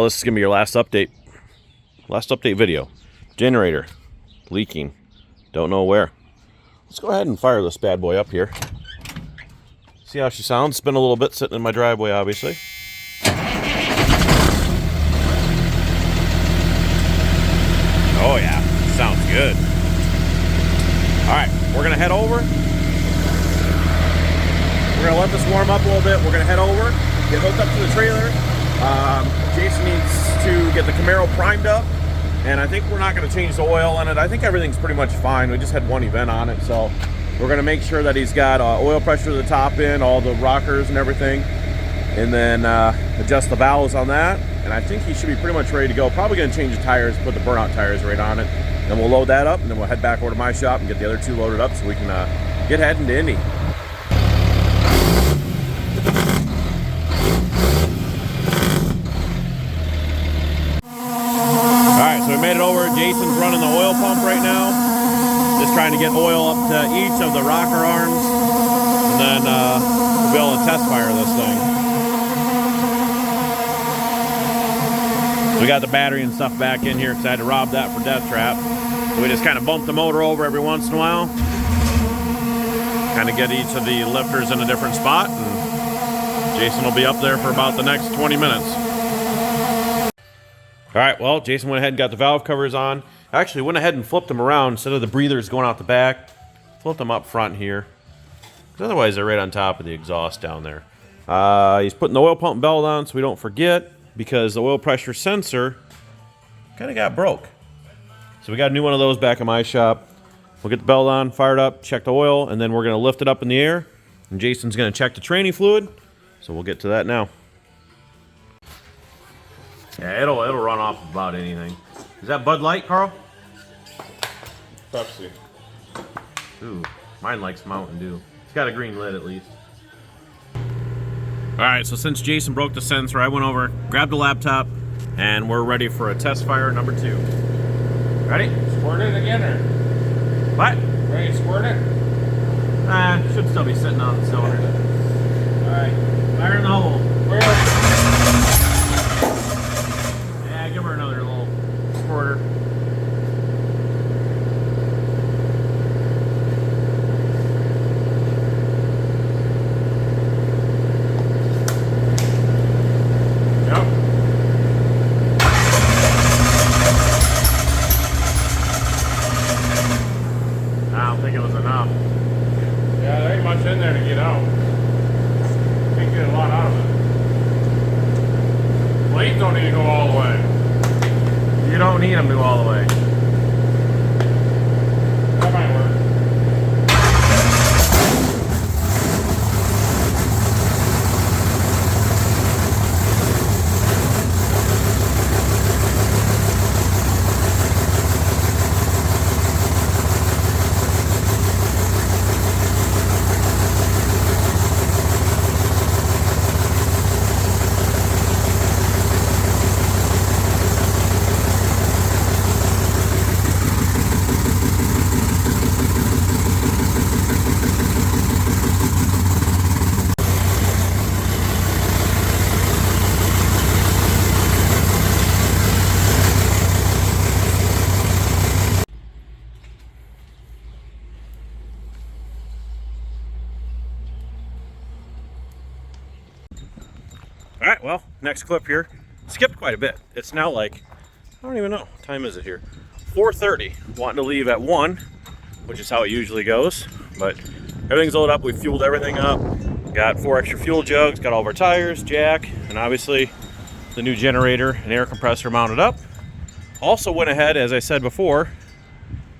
well, this is gonna be your last update video. Generator leaking, don't know where. Let's go ahead and fire this bad boy up here. See how she sounds. It's been a little bit sitting in my driveway, obviously. Oh yeah, sounds good. All right, we're gonna head over. We're gonna let this warm up a little bit. We're gonna head over, get hooked up to the trailer. Jason needs to get the Camaro primed up, and I think we're not gonna change the oil on it. I think everything's pretty much fine. We just had one event on it, so we're gonna make sure that he's got oil pressure to the top end, all the rockers and everything, and then adjust the valves on that. And I think he should be pretty much ready to go. Probably gonna change the tires, put the burnout tires right on it. Then we'll load that up, and then we'll head back over to my shop and get the other two loaded up so we can get heading to Indy. Alright, so we made it over. Jason's running the oil pump right now. Just trying to get oil up to each of the rocker arms. And then we'll be able to test fire this thing. We got the battery and stuff back in here because I had to rob that for Death Trap. So we just kind of bump the motor over every once in a while. Kind of get each of the lifters in a different spot. And Jason will be up there for about the next 20 minutes. All right, well, Jason went ahead and got the valve covers on. Actually went ahead and flipped them around instead of the breathers going out the back. Flipped them up front here. Because otherwise they're right on top of the exhaust down there. He's putting the oil pump belt on so we don't forget, because the oil pressure sensor kind of got broke. So we got a new one of those back in my shop. We'll get the belt on, fired up, check the oil, and then we're going to lift it up in the air. And Jason's going to check the training fluid. So we'll get to that now. Yeah, it'll run off about anything. Is that Bud Light, Carl? Pepsi. Ooh, mine likes Mountain Dew. It's got a green lid at least. Alright, so since Jason broke the sensor, I went over, grabbed the laptop, and we're ready for a test fire number 2. Ready? Squirt it again, or? What? Ready to squirt it? Should still be sitting on the cylinder. Alright, fire in the hole. Where? Yeah, give her another little squirter. In there to get out. Can't get a lot out of it. Blades don't need to go all the way. You don't need them to go all the way. That might work. Alright, well, next clip here. Skipped quite a bit. It's now like, I don't even know, what time is it here? 4:30. Wanting to leave at 1, which is how it usually goes. But everything's loaded up. We fueled everything up. Got 4 extra fuel jugs, got all of our tires, jack, and obviously the new generator and air compressor mounted up. Also went ahead, as I said before,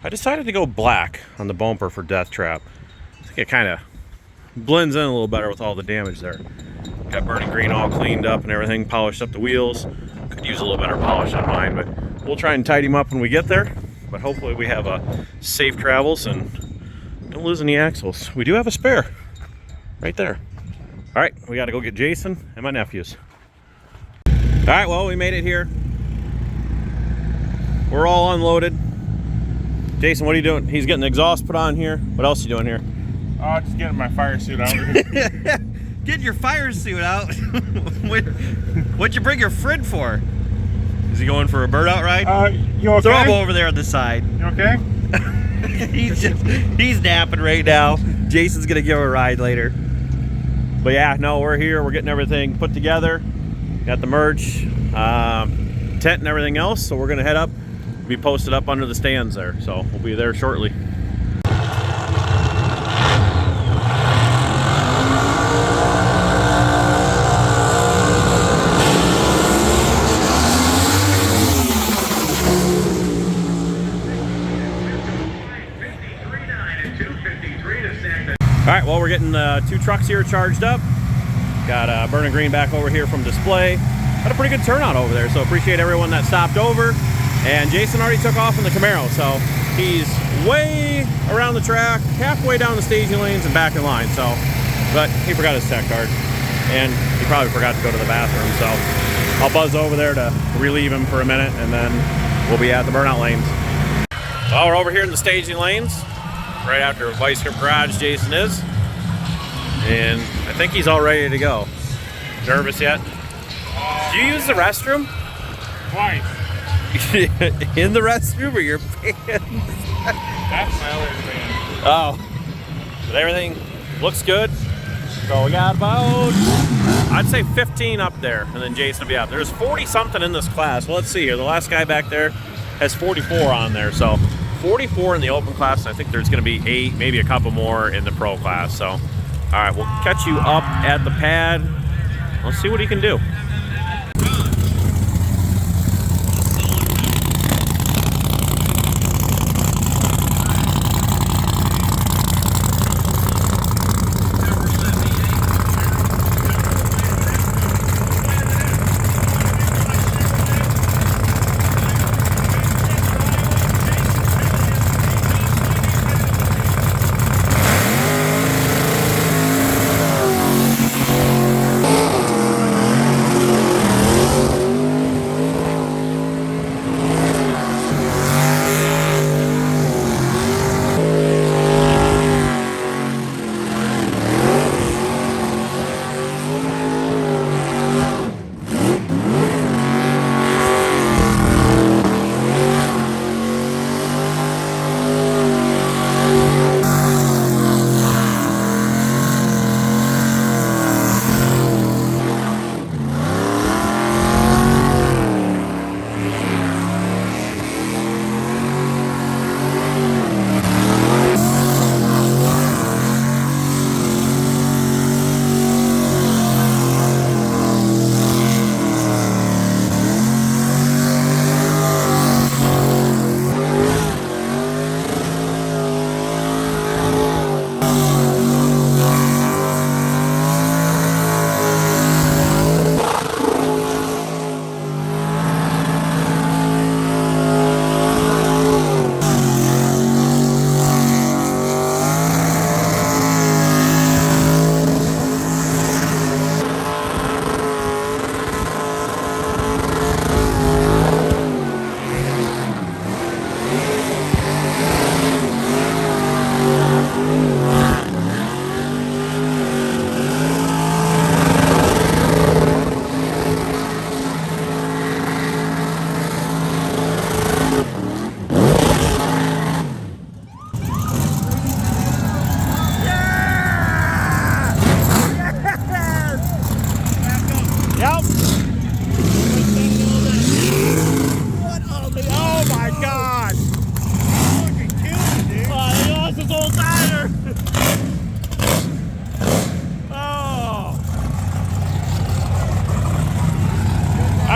I decided to go black on the bumper for Death Trap. I think it kind of blends in a little better with all the damage there. Got burning green all cleaned up and everything, polished up the wheels. Could use a little better polish on mine, but we'll try and tidy them up when we get there. But hopefully we have safe travels and don't lose any axles. We do have a spare right there. All right, we got to go get Jason and my nephews. All right, well, we made it here. We're all unloaded. Jason, what are you doing? He's getting the exhaust put on here. What else are you doing here? Oh, just getting my fire suit out. Get your fire suit out. What'd you bring your frid for? Is he going for a burnout ride? You okay? Throw him over there on the side. You okay? He's napping right now. Jason's gonna give him a ride later. But yeah, no, we're here. We're getting everything put together. Got the merch, tent and everything else. So we're gonna head up, be posted up under the stands there. So we'll be there shortly. All right, well, we're getting 2 trucks here charged up. Got Burning Green back over here from display. Had a pretty good turnout over there, so appreciate everyone that stopped over. And Jason already took off in the Camaro, so he's way around the track, halfway down the staging lanes and back in line. So, but he forgot his tech card, and he probably forgot to go to the bathroom. So I'll buzz over there to relieve him for a minute, and then we'll be at the burnout lanes. Well, we're over here in the staging lanes, right after Vice Grip Garage. Jason is, and I think he's all ready to go. Nervous yet? Do you use the restroom? Twice. In the restroom or your pants? That's my other thing. Oh, but everything looks good. So we got about, I'd say 15 up there, and then Jason will be out. There's 40 something in this class. Well, let's see here. The last guy back there has 44 on there. So 44 in the open class. I think there's going to be 8, maybe a couple more in the pro class. So, all right, we'll catch you up at the pad. Let's see what he can do.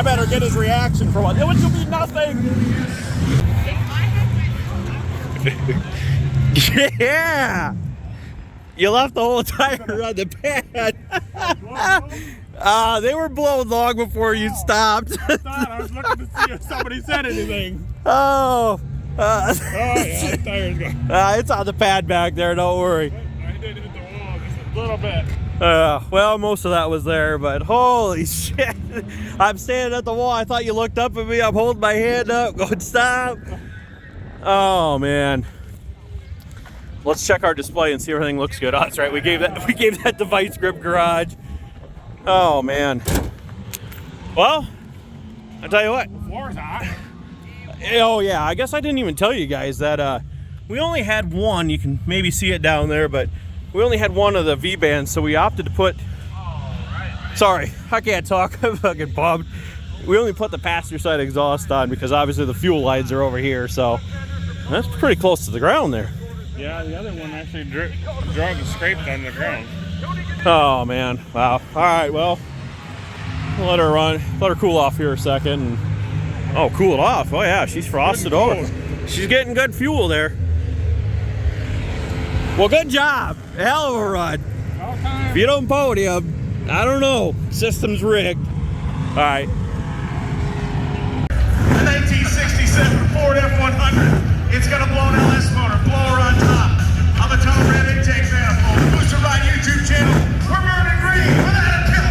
better get his reaction for one. It would be nothing. Yeah. You left the whole tire on the pad. They were blown long before you stopped. I was looking to see if somebody said anything. Oh. Yeah, the tire's gone. It's on the pad back there, don't worry. I did hit the wall just a little bit. Well, most of that was there, but holy shit. I'm standing at the wall. I thought you looked up at me. I'm holding my hand up, going, stop. Oh, man. Let's check our display and see if everything looks good. Oh, that's right. We gave that to Vice Grip Garage. Oh, man. Well, I'll tell you what. Floor's hot. Oh yeah, I guess I didn't even tell you guys that we only had one. You can maybe see it down there, but we only had one of the V-bands, so we opted to put... Sorry, I can't talk. I'm fucking bummed. We only put the passenger side exhaust on because obviously the fuel lines are over here, so that's pretty close to the ground there. Yeah, the other one actually drug and scraped on the ground. Oh man, wow. All right, well, we'll let her run, let her cool off here a second. And, oh, cool it off. Oh yeah, she's frosted over. She's getting good fuel there. Well, good job. Hell of a run. If you don't podium, I don't know. System's rigged. All right. The 1967 Ford F100. It's got a blown LS motor, blower on top. On the top red intake manifold. BoostedRide YouTube channel. We're burning green without a kill.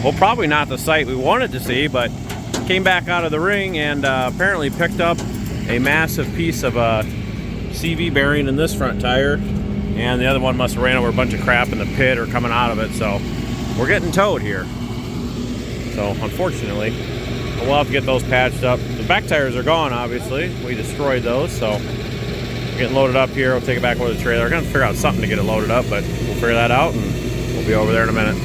Well, probably not the sight we wanted to see, but came back out of the ring and apparently picked up a massive piece of a CV bearing in this front tire, and the other one must have ran over a bunch of crap in the pit or coming out of it, so we're getting towed here. So unfortunately, we'll have to get those patched up. The back tires are gone, obviously. We destroyed those, so Getting loaded up here. We'll take it back over to the trailer. We're gonna figure out something to get it loaded up, but we'll figure that out and we'll be over there in a minute.